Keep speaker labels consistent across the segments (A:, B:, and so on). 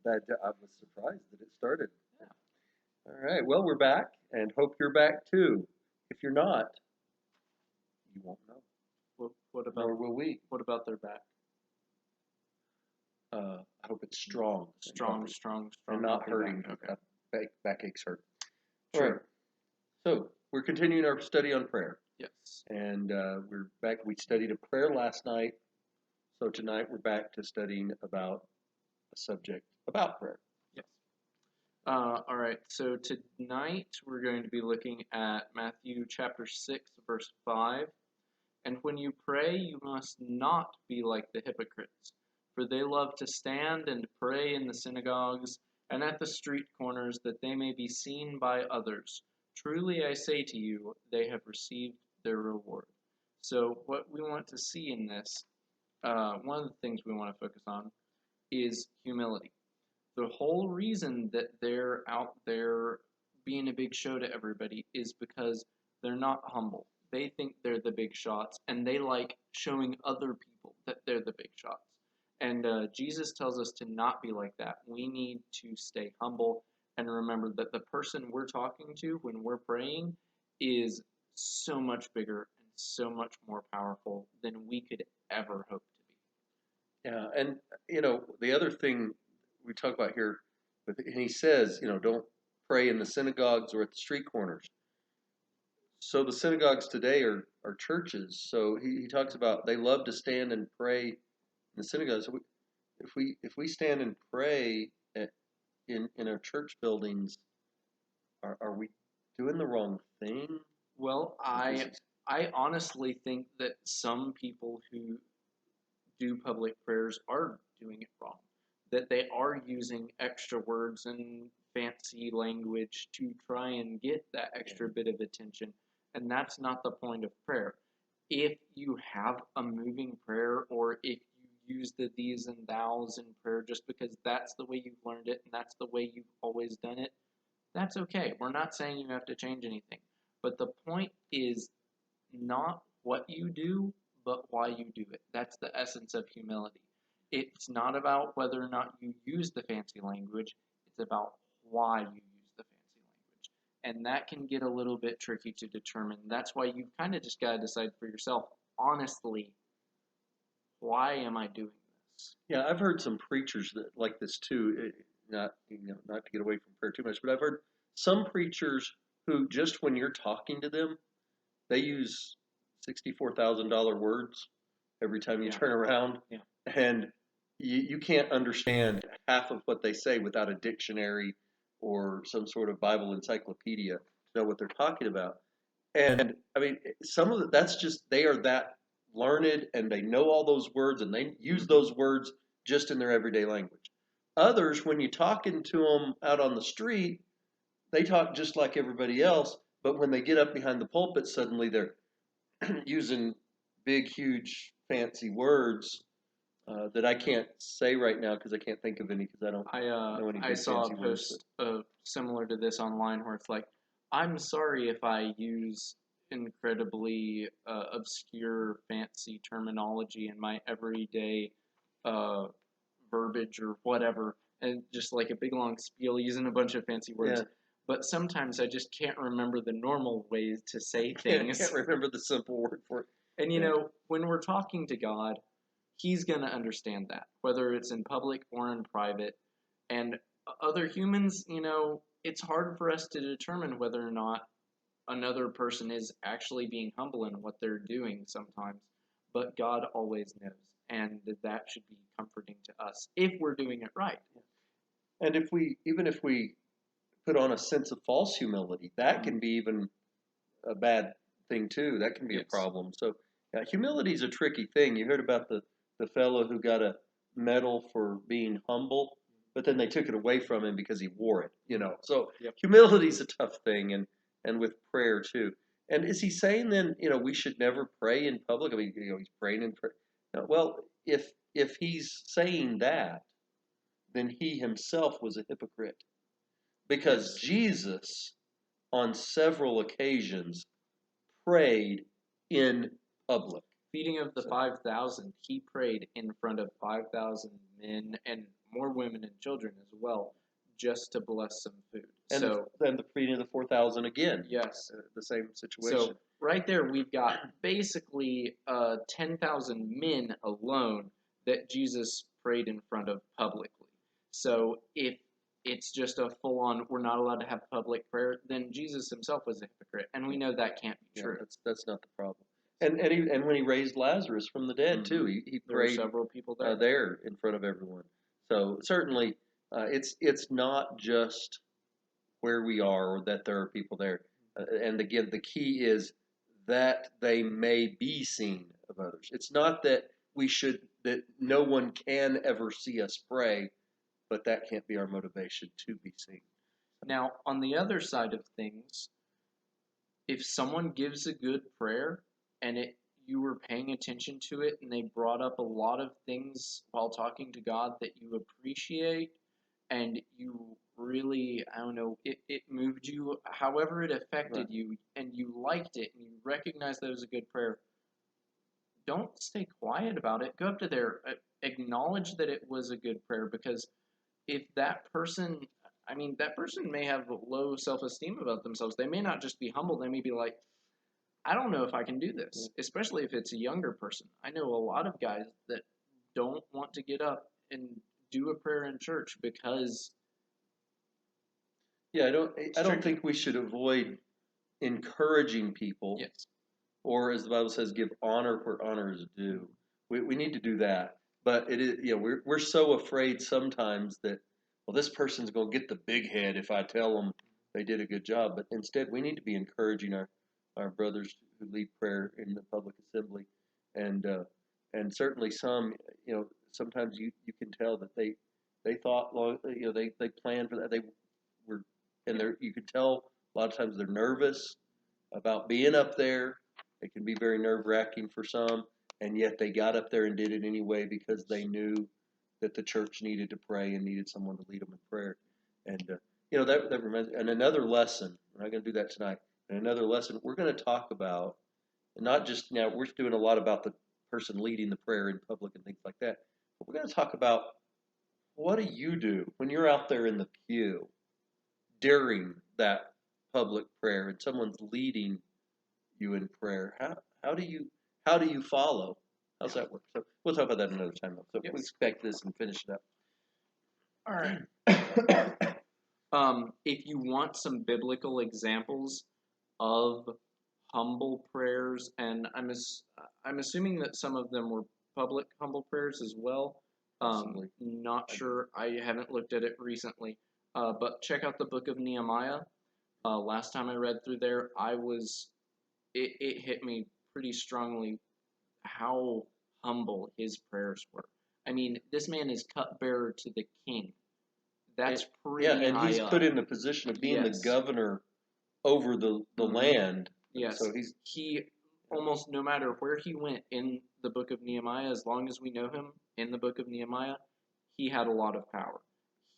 A: I was surprised that it started. All right. Well, we're back, and hope you're back too. If you're not, you won't know.
B: What
A: Nor
B: about
A: will we.
B: what about their back?
A: I hope it's strong,
B: Strong,
A: and not
B: healthy
A: hurting.
B: back. Okay.
A: Backaches hurt.
B: Sure.
A: All right. So we're continuing our study on prayer,
B: Yes.
A: and we're back. We studied a prayer last night, so tonight we're back to studying about a subject about prayer.
B: Yes. All right. So tonight we're going to be looking at Matthew chapter 6, verse 5. And when you pray, you must not be like the hypocrites, for they love to stand and pray in the synagogues and at the street corners, that they may be seen by others. Truly I say to you, they have received their reward. So what we want to see in this, one of the things we want to focus on is humility. The whole reason that they're out there being a big show to everybody is because they're not humble. They think they're the big shots, and they like showing other people that they're the big shots. And Jesus tells us to not be like that. We need to stay humble and remember that the person we're talking to when we're praying is so much bigger and so much more powerful than we could ever hope to be.
A: Yeah, and the other thing we talk about here, and he says, don't pray in the synagogues or at the street corners. So the synagogues today are churches. So he talks about they love to stand and pray in the synagogues. So if we stand and pray in our church buildings, are we doing the wrong thing?
B: Well, I honestly think that some people who do public prayers are doing it wrong. That they are using extra words and fancy language to try and get that extra bit of attention. And that's not the point of prayer. If you have a moving prayer, or if you use the these and thous in prayer just because that's the way you've learned it and that's the way you've always done it, that's okay. We're not saying you have to change anything. But the point is not what you do, but why you do it. That's the essence of humility. It's not about whether or not you use the fancy language, it's about why you use the fancy language. And that can get a little bit tricky to determine. That's why you've kind of just got to decide for yourself, honestly, why am I doing this?
A: Yeah, I've heard some preachers that like this too. Not not to get away from prayer too much, but I've heard some preachers who just when you're talking to them, they use $64,000 words every time you turn around, and you can't understand half of what they say without a dictionary or some sort of Bible encyclopedia to know what they're talking about. And I mean, some of that's just they are that learned and they know all those words and they use those words just in their everyday language. Others, when you're talking to them out on the street, they talk just like everybody else, but when they get up behind the pulpit, suddenly they're using big, huge, fancy words that I can't say right now because I can't think of any because I don't know any
B: I
A: big
B: saw a
A: fancy words.
B: post similar to this online where it's like, I'm sorry if I use incredibly obscure, fancy terminology in my everyday uh, verbiage or whatever, and just like a big long spiel using a bunch of fancy words.
A: Yeah.
B: But sometimes I just can't remember the normal ways to say
A: I
B: things.
A: can't remember the simple word for it.
B: And when we're talking to God, He's going to understand that, whether it's in public or in private. And other humans, it's hard for us to determine whether or not another person is actually being humble in what they're doing sometimes. But God always knows. And that should be comforting to us if we're doing it right.
A: And even if we put on a sense of false humility, that can be even a bad thing too. That can be a problem. So yeah, humility is a tricky thing. You heard about the fellow who got a medal for being humble, but then they took it away from him because he wore it. So humility is a tough thing, and with prayer too. And is he saying then we should never pray in public? I mean he's praying in prayer. No, well, if he's saying that, then he himself was a hypocrite because Jesus on several occasions prayed in public.
B: feeding of the
A: So-
B: 5,000, he prayed in front of 5,000 men and more women and children as well, just to bless some food.
A: And
B: So,
A: then the feeding of the 4,000 again.
B: yes.
A: The same situation.
B: So, right there, we've got basically 10,000 men alone that Jesus prayed in front of publicly. So, if it's just a full on, we're not allowed to have public prayer, then Jesus himself was a hypocrite. And we know that can't be
A: Yeah,
B: true.
A: that's not the problem. And when he raised Lazarus from the dead too, he
B: There were
A: prayed
B: several people there.
A: there in front of everyone. So certainly, it's not just where we are or that there are people there. And again, the key is that they may be seen of others. It's not that that no one can ever see us pray, but that can't be our motivation to be seen.
B: Now, on the other side of things, if someone gives a good prayer and you were paying attention to it and they brought up a lot of things while talking to God that you appreciate and you really, I don't know, it moved you, however it affected
A: Right.
B: you, and you liked it and you recognized that it was a good prayer, don't stay quiet about it. Go up to there, acknowledge that it was a good prayer, because if that person, I mean, that person may have low self esteem about themselves. They may not just be humble, they may be like, I don't know if I can do this, especially if it's a younger person. I know a lot of guys that don't want to get up and do a prayer in church because
A: Yeah, I don't think we should avoid encouraging people,
B: yes,
A: or as the Bible says, give honor where honor is due. We need to do that. But it is, we're so afraid sometimes that, well, this person's going to get the big head if I tell them they did a good job. But instead, we need to be encouraging our brothers who lead prayer in the public assembly, and and certainly some, sometimes you can tell that they thought long, they planned for that. They were, and you could tell a lot of times they're nervous about being up there. It can be very nerve wracking for some, and yet they got up there and did it anyway because they knew that the church needed to pray and needed someone to lead them in prayer. And that reminds. And another lesson. We're not going to do that tonight. And another lesson we're going to talk about, not just now. We're doing a lot about the person leading the prayer in public and things like that. But we're going to talk about what do you do when you're out there in the pew during that public prayer and someone's leading you in prayer. How do you follow? How's that work? So we'll talk about that another time. So
B: Yes.
A: we expect this and finish it up.
B: all right. If you want some biblical examples of humble prayers, and I'm assuming that some of them were public humble prayers as well.
A: Possibly.
B: Not sure. I haven't looked at it recently. But check out the book of Nehemiah. Last time I read through there, it hit me pretty strongly how humble his prayers were. I mean, this man is cupbearer to the king. That's pretty
A: Yeah, and
B: high
A: he's
B: up.
A: put in the position of being the
B: Yes.
A: governor over the
B: Mhm.
A: land.
B: Yes.
A: So he's
B: He almost, no matter where he went in the book of Nehemiah, as long as we know him in the book of Nehemiah, he had a lot of power.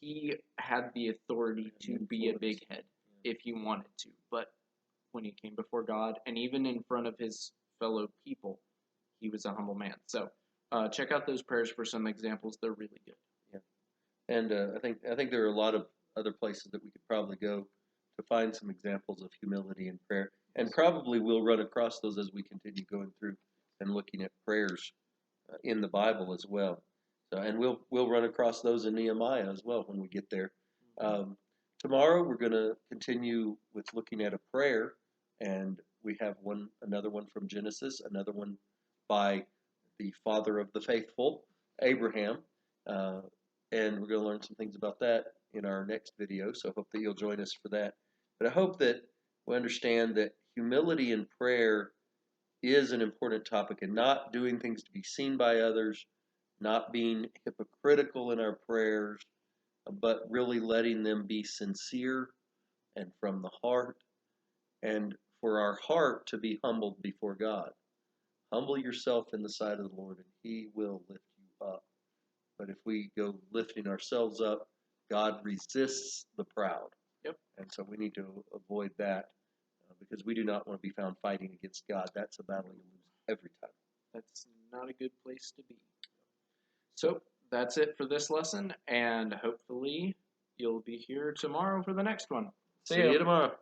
B: He had the authority to be a big head if he wanted to. But when he came before God and even in front of his fellow people, he was a humble man. So check out those prayers for some examples. They're really good.
A: and I think there are a lot of other places that we could probably go to find some examples of humility in prayer, and probably we'll run across those as we continue going through and looking at prayers in the Bible as well. So, and we'll run across those in Nehemiah as well when we get there. Tomorrow we're going to continue with looking at a prayer, and we have another one from Genesis, another one by the father of the faithful, Abraham, and we're going to learn some things about that in our next video. So I hope that you'll join us for that. But I hope that we understand that humility in prayer is an important topic, and not doing things to be seen by others, not being hypocritical in our prayers, but really letting them be sincere and from the heart, and for our heart to be humbled before God. Humble yourself in the sight of the Lord, and He will lift you up. But if we go lifting ourselves up, God resists the proud.
B: Yep.
A: And so we need to avoid that because we do not want to be found fighting against God. That's a battle you lose every time.
B: That's not a good place to be. So that's it for this lesson, and hopefully you'll be here tomorrow for the next one.
A: See you tomorrow.